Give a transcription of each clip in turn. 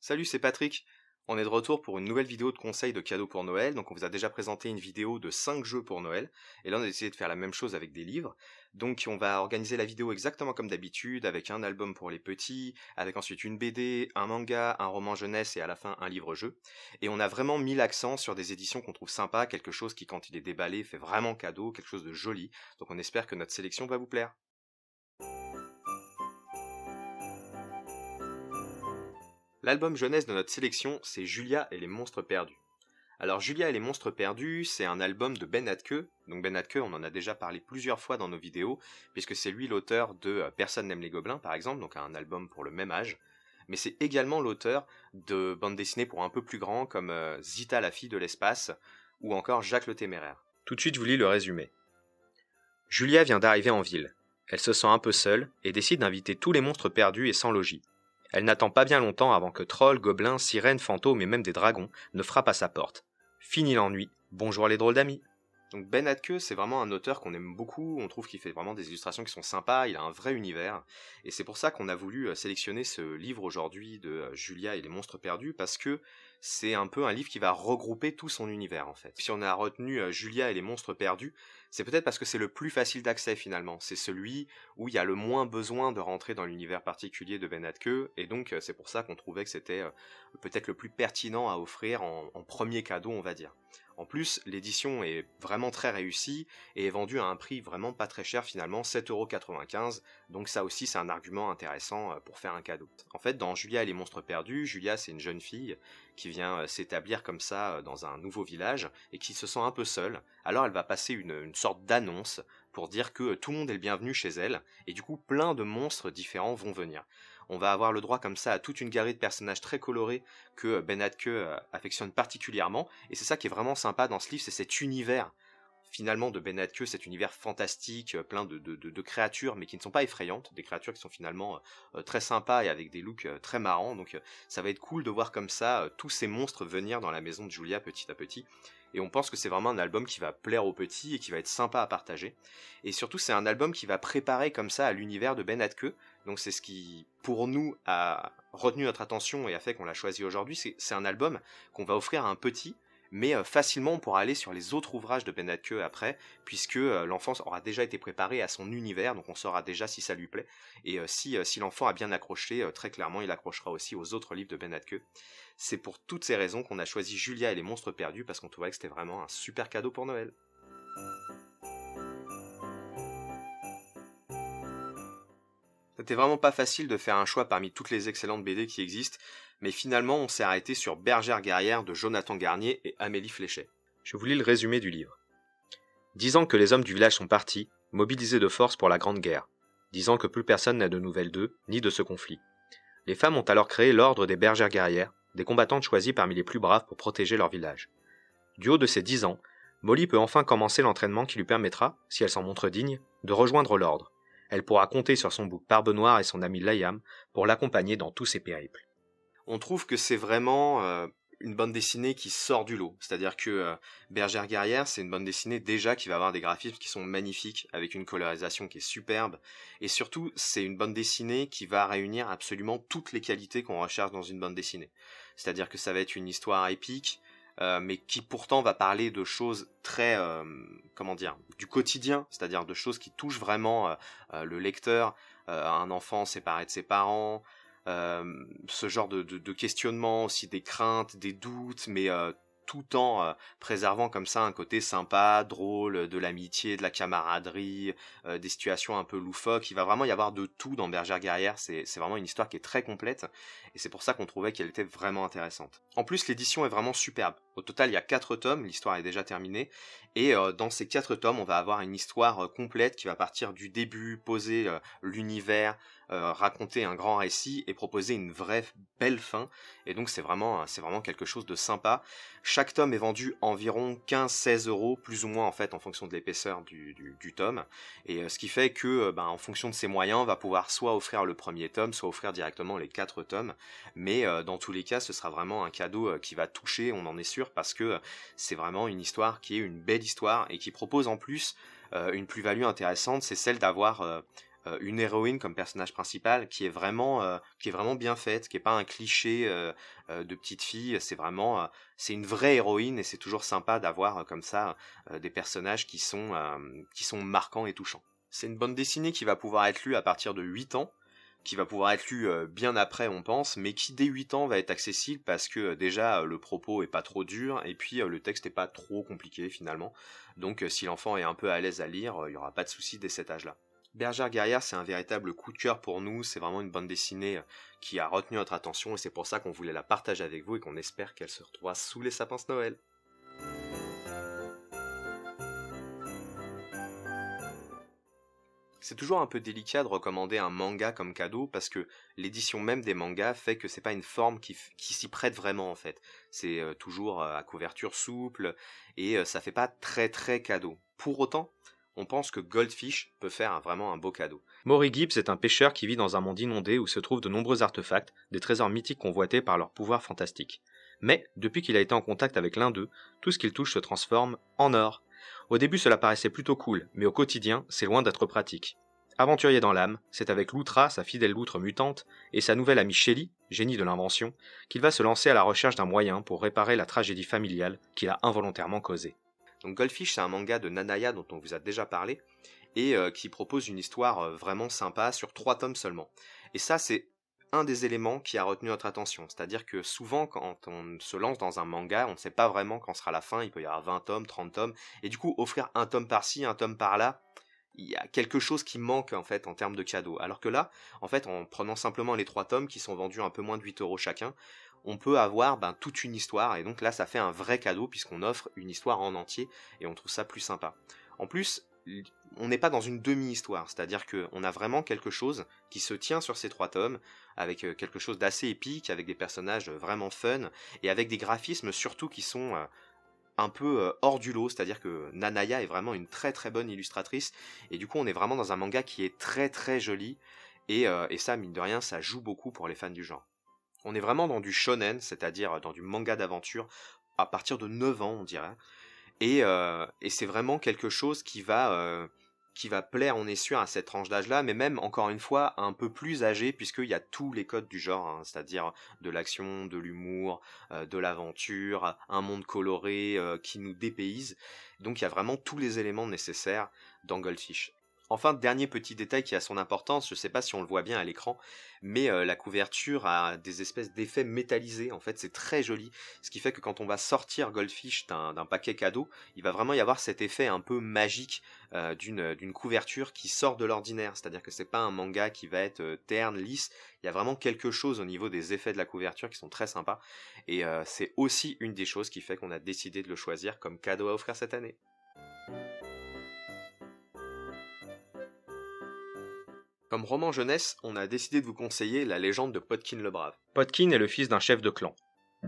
Salut, c'est Patrick. On est de retour pour une nouvelle vidéo de conseils de cadeaux pour Noël. Donc on vous a déjà présenté une vidéo de 5 jeux pour Noël. Et là on a décidé de faire la même chose avec des livres. Donc on va organiser la vidéo exactement comme d'habitude, avec un album pour les petits, avec ensuite une BD, un manga, un roman jeunesse et à la fin un livre-jeu. Et on a vraiment mis l'accent sur des éditions qu'on trouve sympas, quelque chose qui quand il est déballé fait vraiment cadeau, quelque chose de joli. Donc on espère que notre sélection va vous plaire. L'album jeunesse de notre sélection, c'est Julia et les monstres perdus. Alors Julia et les monstres perdus, c'est un album de Ben Hatke. Donc Ben Hatke, on en a déjà parlé plusieurs fois dans nos vidéos, puisque c'est lui l'auteur de Personne n'aime les gobelins par exemple, donc un album pour le même âge. Mais c'est également l'auteur de bandes dessinées pour un peu plus grands comme Zita la fille de l'espace, ou encore Jacques le téméraire. Tout de suite je vous lis le résumé. Julia vient d'arriver en ville. Elle se sent un peu seule et décide d'inviter tous les monstres perdus et sans logis. Elle n'attend pas bien longtemps avant que trolls, gobelins, sirènes, fantômes et même des dragons ne frappent à sa porte. Fini l'ennui, bonjour les drôles d'amis. Donc Ben Hatke, c'est vraiment un auteur qu'on aime beaucoup, on trouve qu'il fait vraiment des illustrations qui sont sympas, il a un vrai univers, et c'est pour ça qu'on a voulu sélectionner ce livre aujourd'hui de Julia et les monstres perdus, parce que c'est un peu un livre qui va regrouper tout son univers en fait. Si on a retenu Julia et les monstres perdus, c'est peut-être parce que c'est le plus facile d'accès finalement, c'est celui où il y a le moins besoin de rentrer dans l'univers particulier de Ben Hatke, et donc c'est pour ça qu'on trouvait que c'était peut-être le plus pertinent à offrir en premier cadeau on va dire. En plus, l'édition est vraiment très réussie et est vendue à un prix vraiment pas très cher finalement, 7,95 €, donc ça aussi c'est un argument intéressant pour faire un cadeau. En fait, dans Julia et les monstres perdus, Julia c'est une jeune fille qui vient s'établir comme ça dans un nouveau village et qui se sent un peu seule, alors elle va passer une sorte d'annonce pour dire que tout le monde est le bienvenu chez elle, et du coup plein de monstres différents vont venir. On va avoir le droit comme ça à toute une galerie de personnages très colorés que Ben Hatke affectionne particulièrement, et c'est ça qui est vraiment sympa dans ce livre, c'est cet univers finalement de Ben Hatke, cet univers fantastique, plein de créatures, mais qui ne sont pas effrayantes, des créatures qui sont finalement très sympas et avec des looks très marrants, donc ça va être cool de voir comme ça tous ces monstres venir dans la maison de Julia petit à petit, et on pense que c'est vraiment un album qui va plaire aux petits et qui va être sympa à partager, et surtout c'est un album qui va préparer comme ça à l'univers de Ben Hatke, donc c'est ce qui, pour nous, a retenu notre attention et a fait qu'on l'a choisi aujourd'hui, c'est un album qu'on va offrir à un petit, mais facilement on pourra aller sur les autres ouvrages de Ben Hatke après, puisque l'enfant aura déjà été préparé à son univers, donc on saura déjà si ça lui plaît, et si l'enfant a bien accroché, très clairement il accrochera aussi aux autres livres de Ben Hatke. C'est pour toutes ces raisons qu'on a choisi Julia et les monstres perdus, parce qu'on trouvait que c'était vraiment un super cadeau pour Noël. C'était vraiment pas facile de faire un choix parmi toutes les excellentes BD qui existent, mais finalement on s'est arrêté sur Bergère guerrière de Jonathan Garnier et Amélie Fléchet. Je vous lis le résumé du livre. 10 ans que les hommes du village sont partis, mobilisés de force pour la Grande Guerre. 10 ans que plus personne n'a de nouvelles d'eux, ni de ce conflit. Les femmes ont alors créé l'ordre des bergères guerrières, des combattantes choisies parmi les plus braves pour protéger leur village. Du haut de ces 10 ans, Molly peut enfin commencer l'entraînement qui lui permettra, si elle s'en montre digne, de rejoindre l'ordre. Elle pourra compter sur son bouc Barbe Noire et son ami Layam pour l'accompagner dans tous ses périples. On trouve que c'est vraiment une bande dessinée qui sort du lot. C'est-à-dire que Bergère guerrière, c'est une bande dessinée déjà qui va avoir des graphismes qui sont magnifiques, avec une colorisation qui est superbe. Et surtout, c'est une bande dessinée qui va réunir absolument toutes les qualités qu'on recherche dans une bande dessinée. C'est-à-dire que ça va être une histoire épique, mais qui pourtant va parler de choses très, du quotidien, c'est-à-dire de choses qui touchent vraiment le lecteur, un enfant séparé de ses parents, ce genre de questionnement, aussi des craintes, des doutes, mais tout en préservant comme ça un côté sympa, drôle, de l'amitié, de la camaraderie, des situations un peu loufoques. Il va vraiment y avoir de tout dans Bergère guerrière, c'est vraiment une histoire qui est très complète, et c'est pour ça qu'on trouvait qu'elle était vraiment intéressante. En plus, l'édition est vraiment superbe. Au total, il y a 4 tomes, l'histoire est déjà terminée, et dans ces 4 tomes, on va avoir une histoire complète qui va partir du début, poser l'univers, raconter un grand récit et proposer une vraie belle fin, et donc c'est vraiment quelque chose de sympa. Chaque tome est vendu environ 15-16 €, plus ou moins en fait en fonction de l'épaisseur du tome, et ce qui fait que en fonction de ses moyens on va pouvoir soit offrir le premier tome, soit offrir directement les 4 tomes, mais dans tous les cas ce sera vraiment un cadeau qui va toucher, on en est sûr, parce que c'est vraiment une histoire qui est une belle histoire et qui propose en plus une plus-value intéressante, c'est celle d'avoir une héroïne comme personnage principal qui est vraiment bien faite, qui est pas un cliché de petite fille. C'est une vraie héroïne et c'est toujours sympa d'avoir comme ça des personnages qui sont marquants et touchants. C'est une bande dessinée qui va pouvoir être lue à partir de 8 ans, qui va pouvoir être lue bien après on pense, mais qui dès 8 ans va être accessible parce que déjà le propos est pas trop dur et puis le texte est pas trop compliqué finalement. Donc si l'enfant est un peu à l'aise à lire, il y aura pas de souci dès cet âge-là. Bergère guerrière, c'est un véritable coup de cœur pour nous, c'est vraiment une bande dessinée qui a retenu notre attention et c'est pour ça qu'on voulait la partager avec vous et qu'on espère qu'elle se retrouvera sous les sapins de Noël. C'est toujours un peu délicat de recommander un manga comme cadeau parce que l'édition même des mangas fait que c'est pas une forme qui s'y prête vraiment en fait. C'est toujours à couverture souple et ça fait pas très très cadeau. Pour autant, on pense que Goldfish peut faire vraiment un beau cadeau. Maury Gibbs est un pêcheur qui vit dans un monde inondé où se trouvent de nombreux artefacts, des trésors mythiques convoités par leur pouvoir fantastique. Mais, depuis qu'il a été en contact avec l'un d'eux, tout ce qu'il touche se transforme en or. Au début cela paraissait plutôt cool, mais au quotidien, c'est loin d'être pratique. Aventurier dans l'âme, c'est avec Loutra, sa fidèle loutre mutante, et sa nouvelle amie Shelly, génie de l'invention, qu'il va se lancer à la recherche d'un moyen pour réparer la tragédie familiale qu'il a involontairement causée. Donc Goldfish, c'est un manga de Nanaya dont on vous a déjà parlé, et qui propose une histoire vraiment sympa sur 3 tomes seulement. Et ça, c'est un des éléments qui a retenu notre attention. C'est-à-dire que souvent, quand on se lance dans un manga, on ne sait pas vraiment quand sera la fin, il peut y avoir 20 tomes, 30 tomes, et du coup, offrir un tome par-ci, un tome par-là, il y a quelque chose qui manque en fait en termes de cadeaux. Alors que là, en fait, en prenant simplement les 3 tomes qui sont vendus un peu moins de 8 € chacun, on peut avoir toute une histoire, et donc là, ça fait un vrai cadeau puisqu'on offre une histoire en entier, et on trouve ça plus sympa. En plus, on n'est pas dans une demi-histoire, c'est-à-dire qu'on a vraiment quelque chose qui se tient sur ces 3 tomes, avec quelque chose d'assez épique, avec des personnages vraiment fun, et avec des graphismes surtout qui sont un peu hors du lot, c'est-à-dire que Nanaya est vraiment une très très bonne illustratrice, et du coup on est vraiment dans un manga qui est très très joli, et ça mine de rien ça joue beaucoup pour les fans du genre. On est vraiment dans du shonen, c'est-à-dire dans du manga d'aventure, à partir de 9 ans on dirait, et c'est vraiment quelque chose qui va plaire, on est sûr, à cette tranche d'âge-là, mais même, encore une fois, un peu plus âgé, puisqu'il y a tous les codes du genre, hein, c'est-à-dire de l'action, de l'humour, de l'aventure, un monde coloré qui nous dépayse. Donc il y a vraiment tous les éléments nécessaires dans Goldfish. Enfin, dernier petit détail qui a son importance, je ne sais pas si on le voit bien à l'écran, mais la couverture a des espèces d'effets métallisés, en fait c'est très joli, ce qui fait que quand on va sortir Goldfish d'un paquet cadeau, il va vraiment y avoir cet effet un peu magique d'une couverture qui sort de l'ordinaire, c'est-à-dire que c'est pas un manga qui va être terne, lisse, il y a vraiment quelque chose au niveau des effets de la couverture qui sont très sympas, et c'est aussi une des choses qui fait qu'on a décidé de le choisir comme cadeau à offrir cette année. Comme roman jeunesse, on a décidé de vous conseiller La légende de Podkin le Brave. Podkin est le fils d'un chef de clan.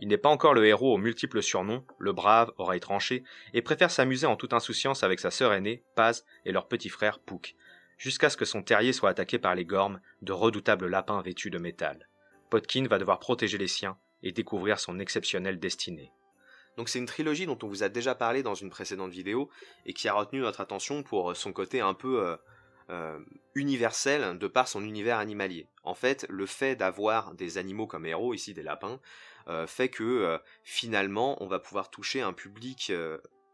Il n'est pas encore le héros aux multiples surnoms, le brave, oreille tranchée, et préfère s'amuser en toute insouciance avec sa sœur aînée, Paz, et leur petit frère, Pouk, jusqu'à ce que son terrier soit attaqué par les gormes, de redoutables lapins vêtus de métal. Podkin va devoir protéger les siens et découvrir son exceptionnelle destinée. Donc c'est une trilogie dont on vous a déjà parlé dans une précédente vidéo, et qui a retenu notre attention pour son côté un peu universel de par son univers animalier. En fait, le fait d'avoir des animaux comme héros, ici des lapins, fait que finalement on va pouvoir toucher un public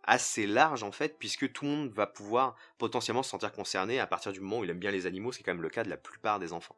assez large en fait, puisque tout le monde va pouvoir potentiellement se sentir concerné à partir du moment où il aime bien les animaux, ce qui est quand même le cas de la plupart des enfants.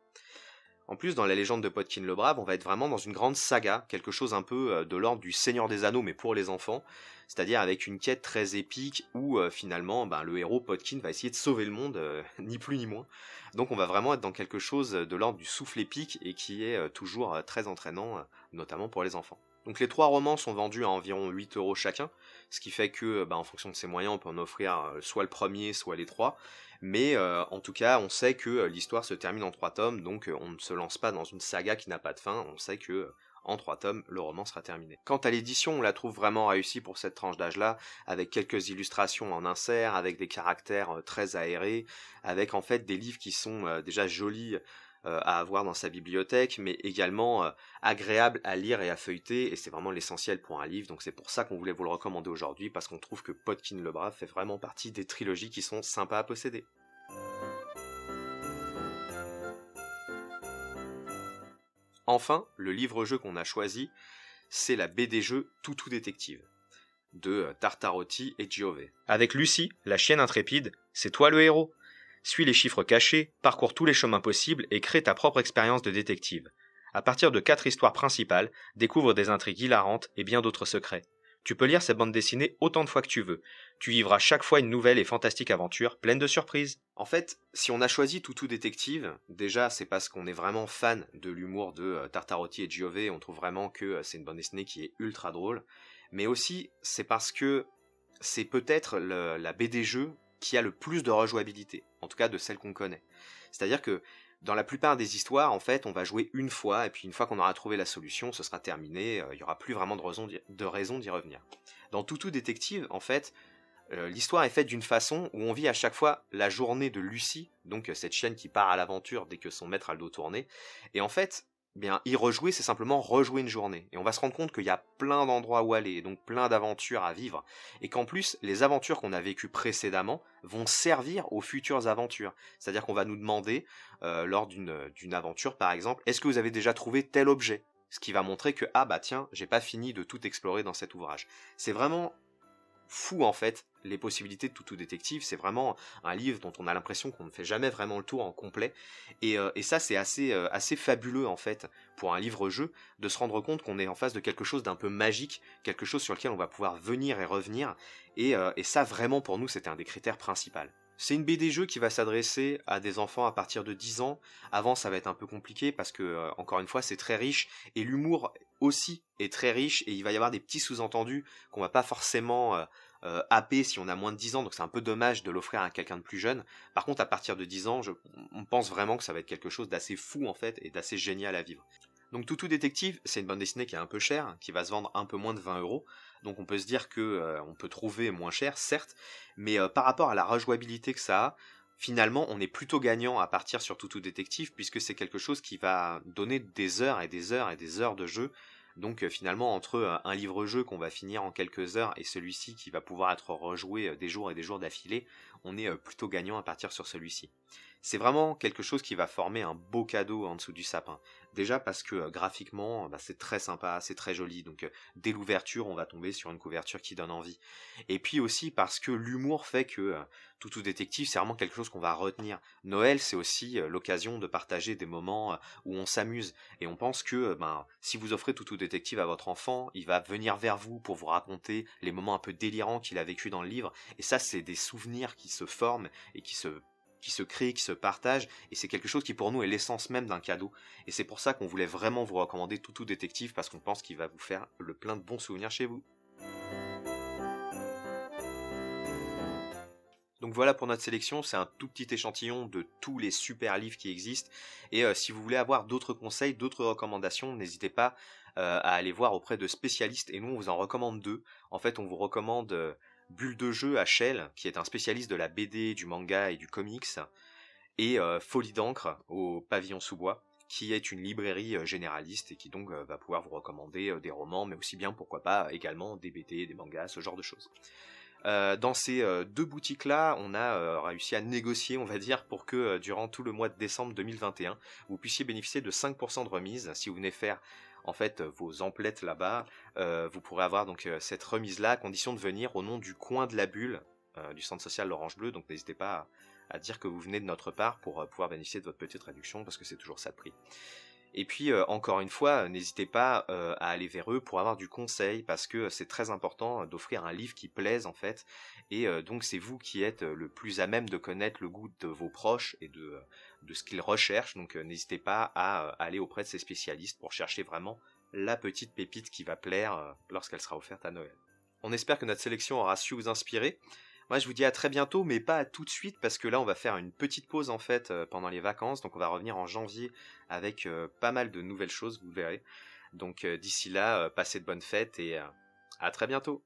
En plus, dans la légende de Podkin le Brave, on va être vraiment dans une grande saga, quelque chose un peu de l'ordre du Seigneur des Anneaux, mais pour les enfants, c'est-à-dire avec une quête très épique où finalement le héros Podkin va essayer de sauver le monde, ni plus ni moins. Donc on va vraiment être dans quelque chose de l'ordre du souffle épique et qui est toujours très entraînant, notamment pour les enfants. Donc les 3 romans sont vendus à environ 8 € chacun, ce qui fait que en fonction de ses moyens, on peut en offrir soit le premier, soit les 3. Mais en tout cas, on sait que l'histoire se termine en 3 tomes, donc on ne se lance pas dans une saga qui n'a pas de fin, on sait que en 3 tomes, le roman sera terminé. Quant à l'édition, on la trouve vraiment réussie pour cette tranche d'âge-là, avec quelques illustrations en insert, avec des caractères très aérés, avec en fait des livres qui sont déjà jolis à avoir dans sa bibliothèque, mais également agréables à lire et à feuilleter, et c'est vraiment l'essentiel pour un livre, donc c'est pour ça qu'on voulait vous le recommander aujourd'hui, parce qu'on trouve que Podkin le Brave fait vraiment partie des trilogies qui sont sympas à posséder. enfin, le livre-jeu qu'on a choisi, c'est la BD-jeu Toutou Détective, de Tartarotti et Giove. Avec Lucie, la chienne intrépide, c'est toi le héros. Suis les chiffres cachés, parcours tous les chemins possibles et crée ta propre expérience de détective. À partir de 4 histoires principales, découvre des intrigues hilarantes et bien d'autres secrets. Tu peux lire cette bande dessinée autant de fois que tu veux. Tu vivras chaque fois une nouvelle et fantastique aventure pleine de surprises. En fait, si on a choisi Toutou Détective, déjà c'est parce qu'on est vraiment fan de l'humour de Tartarotti et Giove, on trouve vraiment que c'est une bande dessinée qui est ultra drôle, mais aussi c'est parce que c'est peut-être la BD jeu qui a le plus de rejouabilité, en tout cas de celle qu'on connaît. C'est-à-dire que dans la plupart des histoires, en fait, on va jouer une fois, et puis une fois qu'on aura trouvé la solution, ce sera terminé, il n'y aura plus vraiment de raison d'y revenir. Dans Toutou Détective, en fait, l'histoire est faite d'une façon où on vit à chaque fois la journée de Lucie, donc cette chienne qui part à l'aventure dès que son maître a le dos tourné, et en fait, bien, y rejouer, c'est simplement rejouer une journée. Et on va se rendre compte qu'il y a plein d'endroits où aller, et donc plein d'aventures à vivre. Et qu'en plus, les aventures qu'on a vécues précédemment vont servir aux futures aventures. C'est-à-dire qu'on va nous demander, lors d'une aventure par exemple, est-ce que vous avez déjà trouvé tel objet ? Ce qui va montrer que, ah bah tiens, j'ai pas fini de tout explorer dans cet ouvrage. C'est vraiment fou en fait les possibilités de Toutou Détective. C'est vraiment un livre dont on a l'impression qu'on ne fait jamais vraiment le tour en complet, et ça c'est assez fabuleux en fait pour un livre-jeu de se rendre compte qu'on est en face de quelque chose d'un peu magique, quelque chose sur lequel on va pouvoir venir et revenir, et ça vraiment pour nous c'était un des critères principaux. C'est une BD jeu qui va s'adresser à des enfants à partir de 10 ans. Avant, ça va être un peu compliqué parce que, encore une fois, c'est très riche et l'humour aussi est très riche et il va y avoir des petits sous-entendus qu'on va pas forcément happer si on a moins de 10 ans, donc c'est un peu dommage de l'offrir à quelqu'un de plus jeune. Par contre, à partir de 10 ans, on pense vraiment que ça va être quelque chose d'assez fou en fait et d'assez génial à vivre. Donc Toutou Détective, c'est une bande dessinée qui est un peu chère, qui va se vendre un peu moins de 20€. Donc on peut se dire que on peut trouver moins cher, certes, mais par rapport à la rejouabilité que ça a, finalement on est plutôt gagnant à partir sur Toutou Détective puisque c'est quelque chose qui va donner des heures et des heures et des heures de jeu. Donc finalement entre un livre-jeu qu'on va finir en quelques heures et celui-ci qui va pouvoir être rejoué des jours et des jours d'affilée, on est plutôt gagnant à partir sur celui-ci. C'est vraiment quelque chose qui va former un beau cadeau en dessous du sapin. Déjà parce que graphiquement, c'est très sympa, c'est très joli, donc dès l'ouverture, on va tomber sur une couverture qui donne envie. Et puis aussi parce que l'humour fait que Toutou Détective, c'est vraiment quelque chose qu'on va retenir. Noël, c'est aussi l'occasion de partager des moments où on s'amuse. Et on pense que si vous offrez Toutou Détective à votre enfant, il va venir vers vous pour vous raconter les moments un peu délirants qu'il a vécu dans le livre. Et ça, c'est des souvenirs qui se forment et qui se créent, qui se partagent, et c'est quelque chose qui pour nous est l'essence même d'un cadeau. Et c'est pour ça qu'on voulait vraiment vous recommander Toutou Détective, parce qu'on pense qu'il va vous faire le plein de bons souvenirs chez vous. Donc voilà pour notre sélection, c'est un tout petit échantillon de tous les super livres qui existent, et si vous voulez avoir d'autres conseils, d'autres recommandations, n'hésitez pas à aller voir auprès de spécialistes, et nous on vous en recommande 2. En fait on vous recommande Bulle de jeu à Shell, qui est un spécialiste de la BD, du manga et du comics, et Folie d'encre au Pavillon sous-bois, qui est une librairie généraliste et qui donc va pouvoir vous recommander des romans, mais aussi bien pourquoi pas également des BD, des mangas, ce genre de choses. Dans ces 2 boutiques-là, on a réussi à négocier, on va dire, pour que durant tout le mois de décembre 2021, vous puissiez bénéficier de 5% de remise. Si vous venez faire en fait vos emplettes là-bas, vous pourrez avoir donc cette remise-là, à condition de venir au nom du Coin de la Bulle, du centre social l'Orange Bleu. Donc n'hésitez pas à dire que vous venez de notre part pour pouvoir bénéficier de votre petite réduction, parce que c'est toujours ça de prix. Et puis encore une fois, n'hésitez pas à aller vers eux pour avoir du conseil, parce que c'est très important d'offrir un livre qui plaise en fait, et donc c'est vous qui êtes le plus à même de connaître le goût de vos proches et de ce qu'ils recherchent, donc n'hésitez pas à aller auprès de ces spécialistes pour chercher vraiment la petite pépite qui va plaire lorsqu'elle sera offerte à Noël. On espère que notre sélection aura su vous inspirer. Moi je vous dis à très bientôt, mais pas à tout de suite, parce que là on va faire une petite pause en fait pendant les vacances, donc on va revenir en janvier avec pas mal de nouvelles choses, vous verrez. Donc d'ici là, passez de bonnes fêtes et à très bientôt.